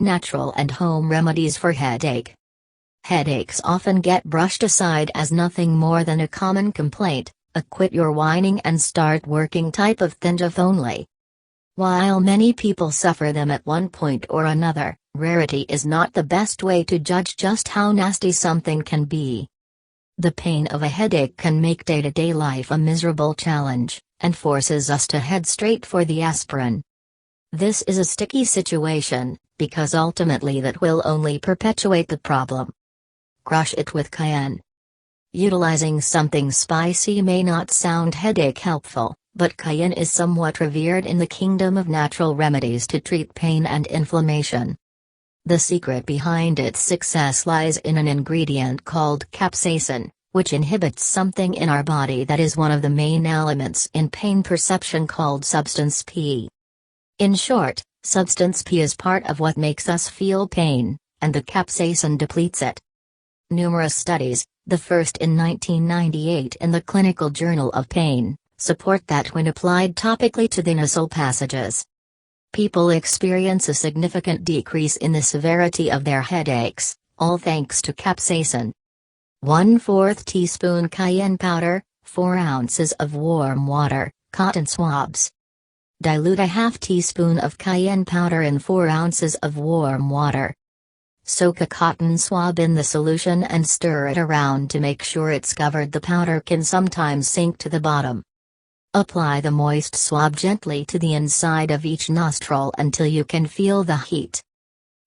Natural and home remedies for headache. Headaches often get brushed aside as nothing more than a common complaint, a quit your whining and start working type of thing if only. While many people suffer them at one point or another, rarity is not the best way to judge just how nasty something can be. The pain of a headache can make day-to-day life a miserable challenge, and forces us to head straight for the aspirin. This is a sticky situation, because ultimately that will only perpetuate the problem. Crush it with cayenne. Utilizing something spicy may not sound headache helpful, but cayenne is somewhat revered in the kingdom of natural remedies to treat pain and inflammation. The secret behind its success lies in an ingredient called capsaicin, which inhibits something in our body that is one of the main elements in pain perception called substance P. In short, substance P is part of what makes us feel pain, and the capsaicin depletes it. Numerous studies, the first in 1998 in the Clinical Journal of Pain, support that when applied topically to the nasal passages, people experience a significant decrease in the severity of their headaches, all thanks to capsaicin. 1/4 teaspoon cayenne powder, 4 ounces of warm water, cotton swabs. Dilute a half teaspoon of cayenne powder in 4 ounces of warm water. Soak a cotton swab in the solution and stir it around to make sure it's covered. The powder can sometimes sink to the bottom. Apply the moist swab gently to the inside of each nostril until you can feel the heat.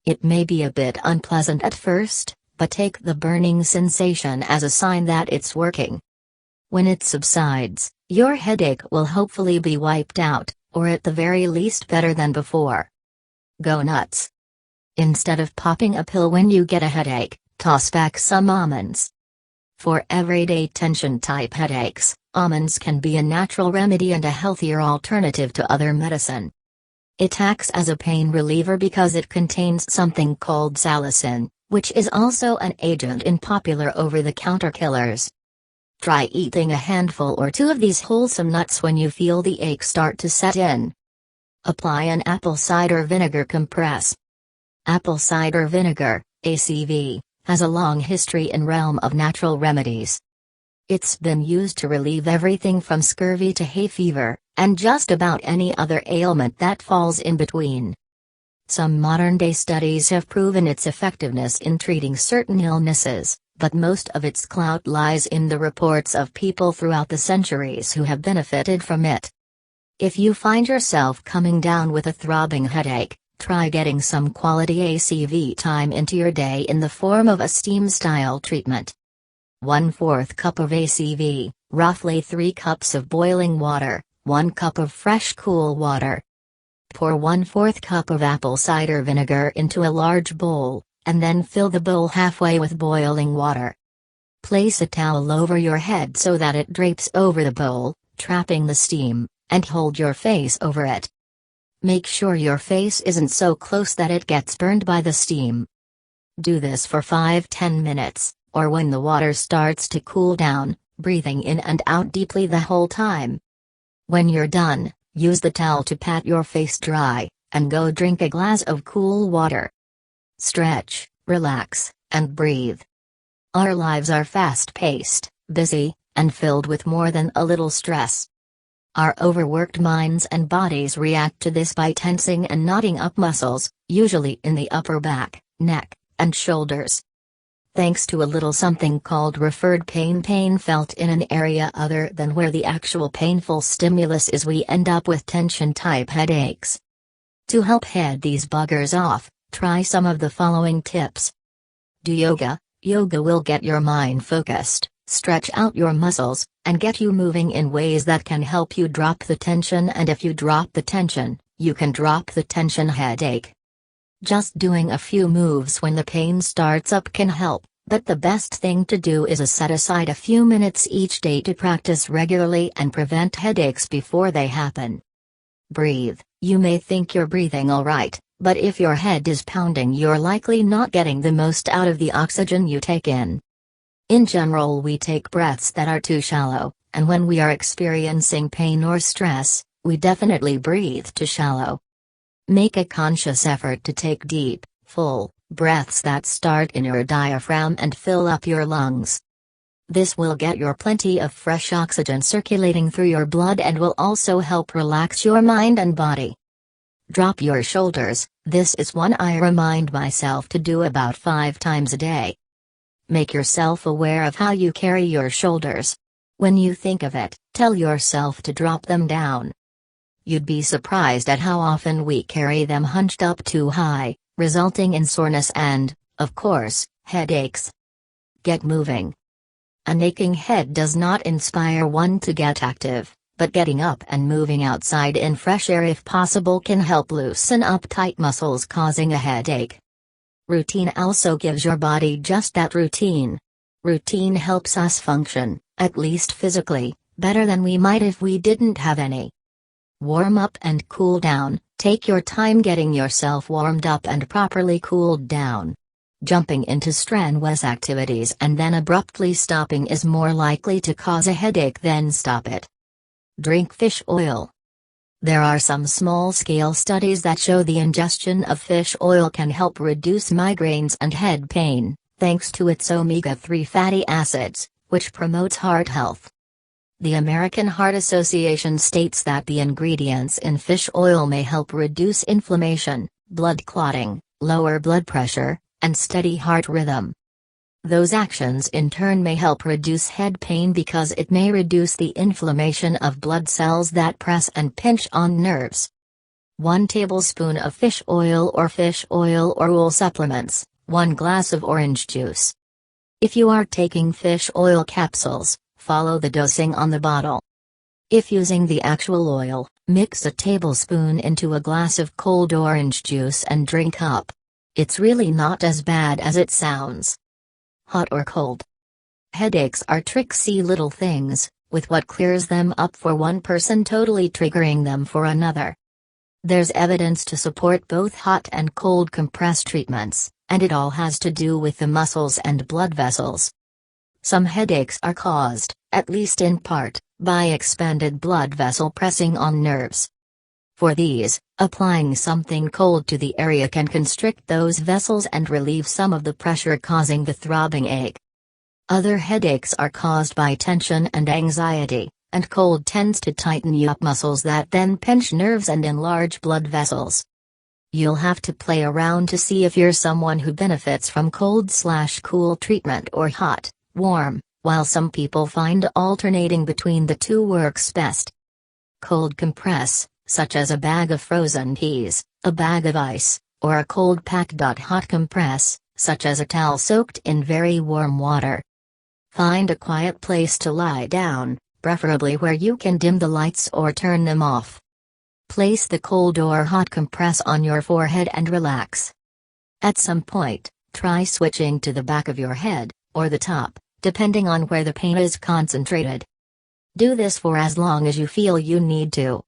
It may be a bit unpleasant at first, but take the burning sensation as a sign that it's working. When it subsides, your headache will hopefully be wiped out, or at the very least better than before. Go nuts. Instead of popping a pill when you get a headache, toss back some almonds. For everyday tension-type headaches, almonds can be a natural remedy and a healthier alternative to other medicine. It acts as a pain reliever because it contains something called salicin, which is also an agent in popular over-the-counter killers. Try eating a handful or two of these wholesome nuts when you feel the ache start to set in. Apply an apple cider vinegar compress. Apple cider vinegar, ACV, has a long history in realm of natural remedies. It's been used to relieve everything from scurvy to hay fever, and just about any other ailment that falls in between. Some modern-day studies have proven its effectiveness in treating certain illnesses, but most of its clout lies in the reports of people throughout the centuries who have benefited from it. If you find yourself coming down with a throbbing headache, try getting some quality ACV time into your day in the form of a steam-style treatment. 1/4 cup of ACV, roughly 3 cups of boiling water, 1 cup of fresh cool water. Pour 1/4 cup of apple cider vinegar into a large bowl, and then fill the bowl halfway with boiling water. Place a towel over your head so that it drapes over the bowl, trapping the steam, and hold your face over it. Make sure your face isn't so close that it gets burned by the steam. Do this for 5-10 minutes, or when the water starts to cool down, breathing in and out deeply the whole time. When you're done, use the towel to pat your face dry, and go drink a glass of cool water. Stretch, relax, and breathe. Our lives are fast-paced, busy, and filled with more than a little stress. Our overworked minds and bodies react to this by tensing and knotting up muscles, usually in the upper back, neck, and shoulders. Thanks to a little something called referred pain felt in an area other than where the actual painful stimulus is, we end up with tension-type headaches. To help head these buggers off, try some of the following tips. Do yoga. Yoga will get your mind focused, stretch out your muscles, and get you moving in ways that can help you drop the tension, and if you drop the tension, you can drop the tension headache. Just doing a few moves when the pain starts up can help, but the best thing to do is set aside a few minutes each day to practice regularly and prevent headaches before they happen. Breathe. You may think you're breathing alright, but if your head is pounding, you're likely not getting the most out of the oxygen you take in. In general, we take breaths that are too shallow, and when we are experiencing pain or stress, we definitely breathe too shallow. Make a conscious effort to take deep, full breaths that start in your diaphragm and fill up your lungs. This will get your plenty of fresh oxygen circulating through your blood and will also help relax your mind and body. Drop your shoulders. This is one I remind myself to do about 5 times a day. Make yourself aware of how you carry your shoulders. When you think of it, tell yourself to drop them down. You'd be surprised at how often we carry them hunched up too high, resulting in soreness and, of course, headaches. Get moving. An aching head does not inspire one to get active, but getting up and moving outside in fresh air if possible can help loosen up tight muscles causing a headache. Routine also gives your body just that routine. Routine helps us function, at least physically, better than we might if we didn't have any. Warm up and cool down. Take your time getting yourself warmed up and properly cooled down. Jumping into strenuous activities and then abruptly stopping is more likely to cause a headache than stop it. Drink fish oil. There are some small-scale studies that show the ingestion of fish oil can help reduce migraines and head pain, thanks to its omega-3 fatty acids, which promotes heart health. The American Heart Association states that the ingredients in fish oil may help reduce inflammation, blood clotting, lower blood pressure, and steady heart rhythm. Those actions in turn may help reduce head pain because it may reduce the inflammation of blood cells that press and pinch on nerves. 1 tablespoon of fish oil or oil supplements, 1 glass of orange juice. If you are taking fish oil capsules, follow the dosing on the bottle. If using the actual oil, mix a tablespoon into a glass of cold orange juice and drink up. It's really not as bad as it sounds. Hot or cold? Headaches are tricksy little things, with what clears them up for one person totally triggering them for another. There's evidence to support both hot and cold compress treatments, and it all has to do with the muscles and blood vessels. Some headaches are caused, at least in part, by expanded blood vessel pressing on nerves. For these, applying something cold to the area can constrict those vessels and relieve some of the pressure causing the throbbing ache. Other headaches are caused by tension and anxiety, and cold tends to tighten up muscles that then pinch nerves and enlarge blood vessels. You'll have to play around to see if you're someone who benefits from cold/cool treatment or hot, warm, while some people find alternating between the two works best. Cold compress, such as a bag of frozen peas, a bag of ice, or a cold pack. Hot compress, such as a towel soaked in very warm water. Find a quiet place to lie down, preferably where you can dim the lights or turn them off. Place the cold or hot compress on your forehead and relax. At some point, try switching to the back of your head, or the top, depending on where the pain is concentrated. Do this for as long as you feel you need to.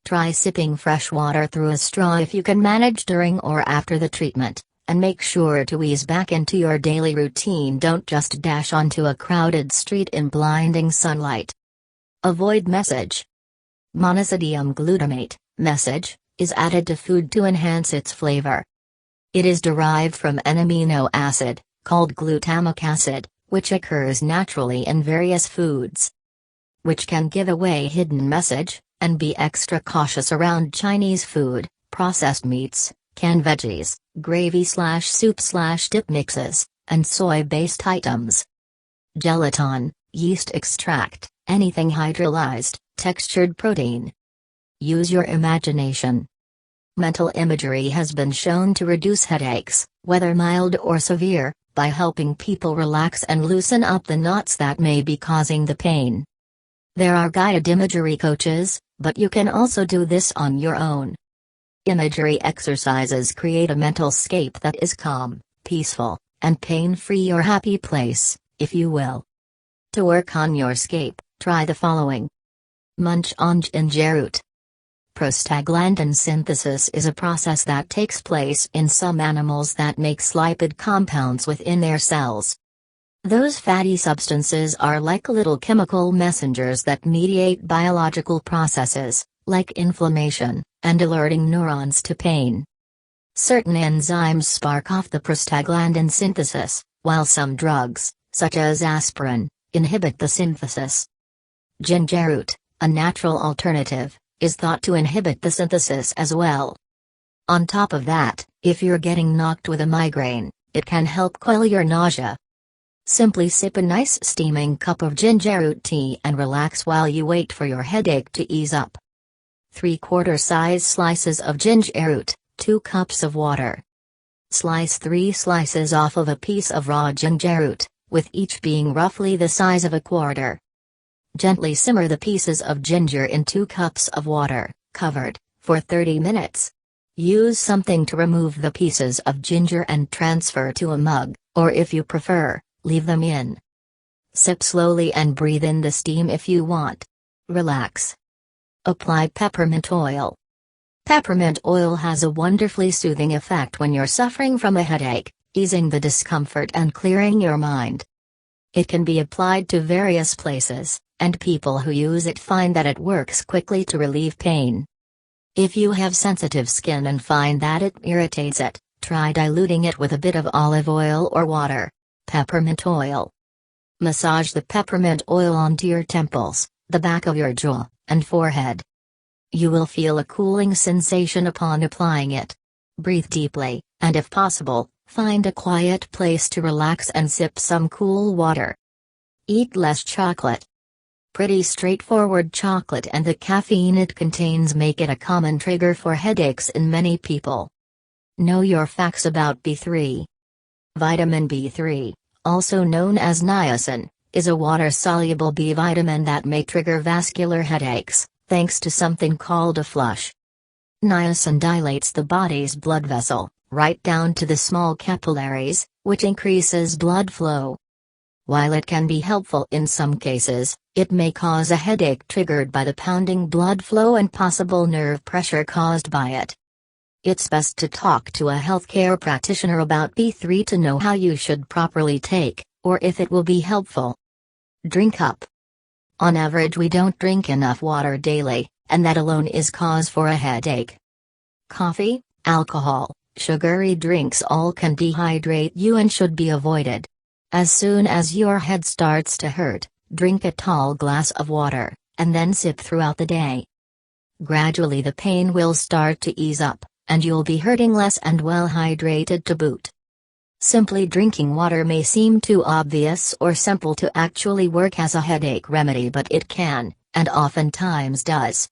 Try sipping fresh water through a straw if you can manage during or after the treatment, and make sure to ease back into your daily routine. Don't just dash onto a crowded street in blinding sunlight. Avoid message. Monosodium glutamate, message, is added to food to enhance its flavor. It is derived from an amino acid, called glutamic acid, which occurs naturally in various foods. Which can give away hidden message, and be extra cautious around Chinese food, processed meats, canned veggies, gravy/soup/dip mixes, and soy-based items. Gelatin, yeast extract, anything hydrolyzed, textured protein. Use your imagination. Mental imagery has been shown to reduce headaches, whether mild or severe, by helping people relax and loosen up the knots that may be causing the pain. There are guided imagery coaches, but you can also do this on your own. Imagery exercises create a mental scape that is calm, peaceful, and pain-free or happy place, if you will. To work on your scape, try the following. Munch on ginger root. Prostaglandin synthesis is a process that takes place in some animals that makes lipid compounds within their cells. Those fatty substances are like little chemical messengers that mediate biological processes, like inflammation, and alerting neurons to pain. Certain enzymes spark off the prostaglandin synthesis, while some drugs, such as aspirin, inhibit the synthesis. Ginger root, a natural alternative, is thought to inhibit the synthesis as well. On top of that, if you're getting knocked with a migraine, it can help quell your nausea. Simply sip a nice steaming cup of ginger root tea and relax while you wait for your headache to ease up. 3/4 size slices of ginger root, 2 cups of water. Slice 3 slices off of a piece of raw ginger root, with each being roughly the size of a quarter. Gently simmer the pieces of ginger in 2 cups of water, covered, for 30 minutes. Use something to remove the pieces of ginger and transfer to a mug, or if you prefer, leave them in. Sip slowly and breathe in the steam if you want. Relax. Apply peppermint oil. Peppermint oil has a wonderfully soothing effect when you're suffering from a headache, easing the discomfort and clearing your mind. It can be applied to various places, and people who use it find that it works quickly to relieve pain. If you have sensitive skin and find that it irritates it, try diluting it with a bit of olive oil or water. Peppermint oil. Massage the peppermint oil onto your temples, the back of your jaw, and forehead. You will feel a cooling sensation upon applying it. Breathe deeply, and if possible, find a quiet place to relax and sip some cool water. Eat less chocolate. Pretty straightforward chocolate and the caffeine it contains make it a common trigger for headaches in many people. Know your facts about B3. Vitamin B3, also known as niacin, is a water-soluble B vitamin that may trigger vascular headaches, thanks to something called a flush. Niacin dilates the body's blood vessel, right down to the small capillaries, which increases blood flow. While it can be helpful in some cases, it may cause a headache triggered by the pounding blood flow and possible nerve pressure caused by it. It's best to talk to a healthcare practitioner about B3 to know how you should properly take, or if it will be helpful. Drink up. On average, we don't drink enough water daily, and that alone is cause for a headache. Coffee, alcohol, sugary drinks all can dehydrate you and should be avoided. As soon as your head starts to hurt, drink a tall glass of water, and then sip throughout the day. Gradually the pain will start to ease up, and you'll be hurting less and well hydrated to boot. Simply drinking water may seem too obvious or simple to actually work as a headache remedy, but it can, and oftentimes does.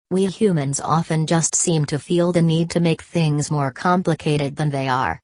We humans often just seem to feel the need to make things more complicated than they are.